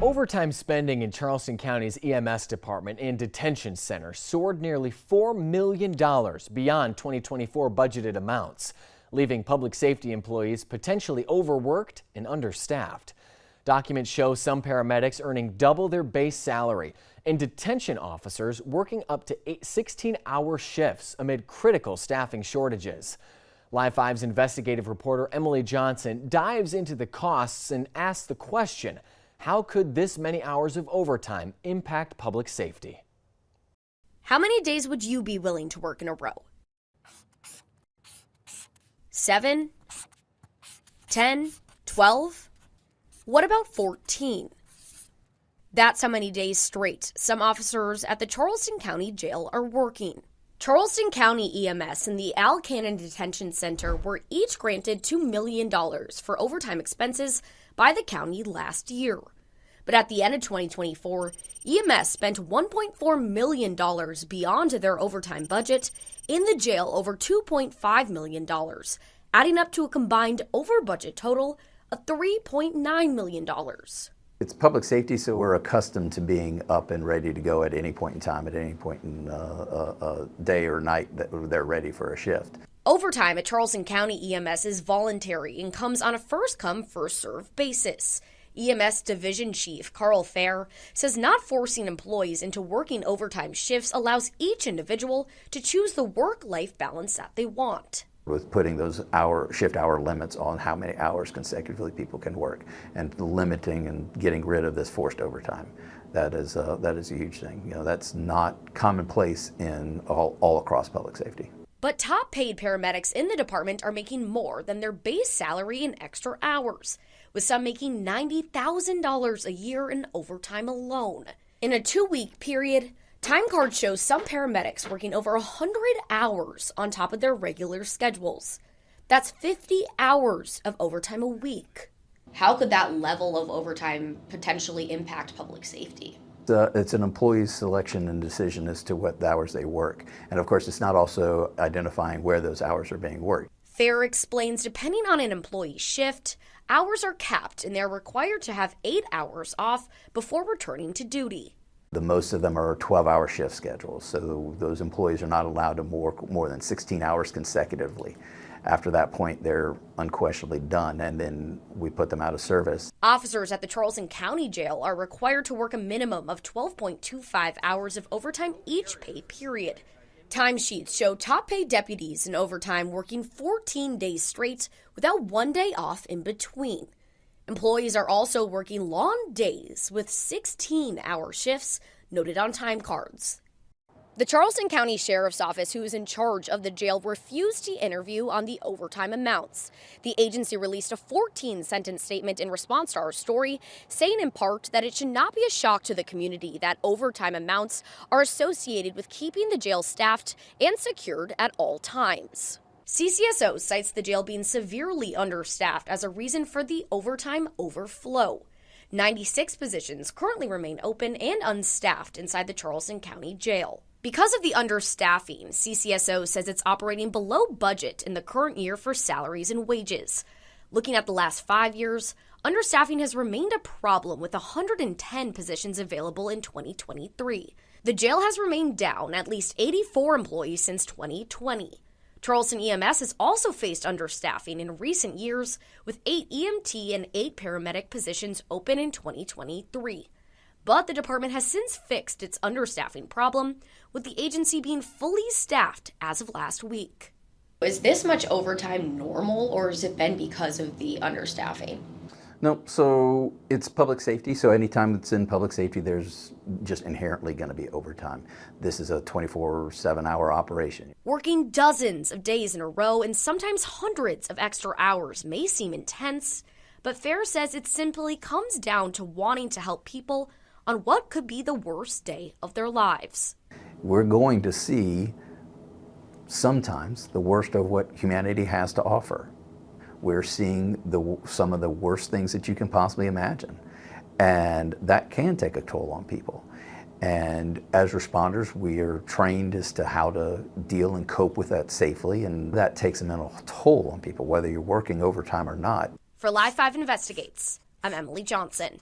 Overtime spending in Charleston County's EMS department and detention center soared nearly $4 million beyond 2024 budgeted amounts, leaving public safety employees potentially overworked and understaffed. Documents show some paramedics earning double their base salary and detention officers working up to 16-hour shifts amid critical staffing shortages. Live 5's investigative reporter Emily Johnson dives into the costs and asks the question, how could this many hours of overtime impact public safety? How many days would you be willing to work in a row? 7? 10? 12? What about 14? That's how many days straight some officers at the Charleston County Jail are working. Charleston County EMS and the Cannon Detention Center were each granted $2 million for overtime expenses by the county last year. But at the end of 2024, EMS spent $1.4 million beyond their overtime budget, in the jail over $2.5 million, adding up to a combined over-budget total of $3.9 million. It's public safety, so we're accustomed to being up and ready to go at any point in time, at any point in day or night that they're ready for a shift. Overtime at Charleston County EMS is voluntary and comes on a first-come, first-served basis. EMS Division Chief Carl Fair says not forcing employees into working overtime shifts allows each individual to choose the work-life balance that they want. With putting those shift hour limits on how many hours consecutively people can work and limiting and getting rid of this forced overtime. That is a huge thing. You know, that's not commonplace in all across public safety. But top paid paramedics in the department are making more than their base salary in extra hours, with some making $90,000 a year in overtime alone. In a 2-week period, time cards show some paramedics working over 100 hours on top of their regular schedules. That's 50 hours of overtime a week. How could that level of overtime potentially impact public safety? It's an employee's selection and decision as to what hours they work. And of course, it's not also identifying where those hours are being worked. Fair explains depending on an employee's shift, hours are capped and they're required to have 8 hours off before returning to duty. The most of them are 12-hour shift schedules, so those employees are not allowed to work more than 16 hours consecutively. After that point, they're unquestionably done, and then we put them out of service. Officers at the Charleston County Jail are required to work a minimum of 12.25 hours of overtime each pay period. Timesheets show top-paid deputies in overtime working 14 days straight without 1 day off in between. Employees are also working long days with 16-hour shifts noted on time cards. The Charleston County Sheriff's Office, who is in charge of the jail, refused to interview on the overtime amounts. The agency released a 14-sentence statement in response to our story, saying in part that it should not be a shock to the community that overtime amounts are associated with keeping the jail staffed and secured at all times. CCSO cites the jail being severely understaffed as a reason for the overtime overflow. 96 positions currently remain open and unstaffed inside the Charleston County Jail. Because of the understaffing, CCSO says it's operating below budget in the current year for salaries and wages. Looking at the last 5 years, understaffing has remained a problem with 110 positions available in 2023. The jail has remained down at least 84 employees since 2020. Charleston EMS has also faced understaffing in recent years, with 8 EMT and 8 paramedic positions open in 2023. But the department has since fixed its understaffing problem, with the agency being fully staffed as of last week. Is this much overtime normal, or has it been because of the understaffing? No, so it's public safety, so anytime it's in public safety, there's just inherently going to be overtime. This is a 24/7-hour operation. Working dozens of days in a row and sometimes hundreds of extra hours may seem intense, but Fair says it simply comes down to wanting to help people on what could be the worst day of their lives. We're going to see sometimes the worst of what humanity has to offer. We're seeing some of the worst things that you can possibly imagine. And that can take a toll on people. And as responders, we are trained as to how to deal and cope with that safely, and that takes a mental toll on people, whether you're working overtime or not. For Live 5 Investigates, I'm Emily Johnson.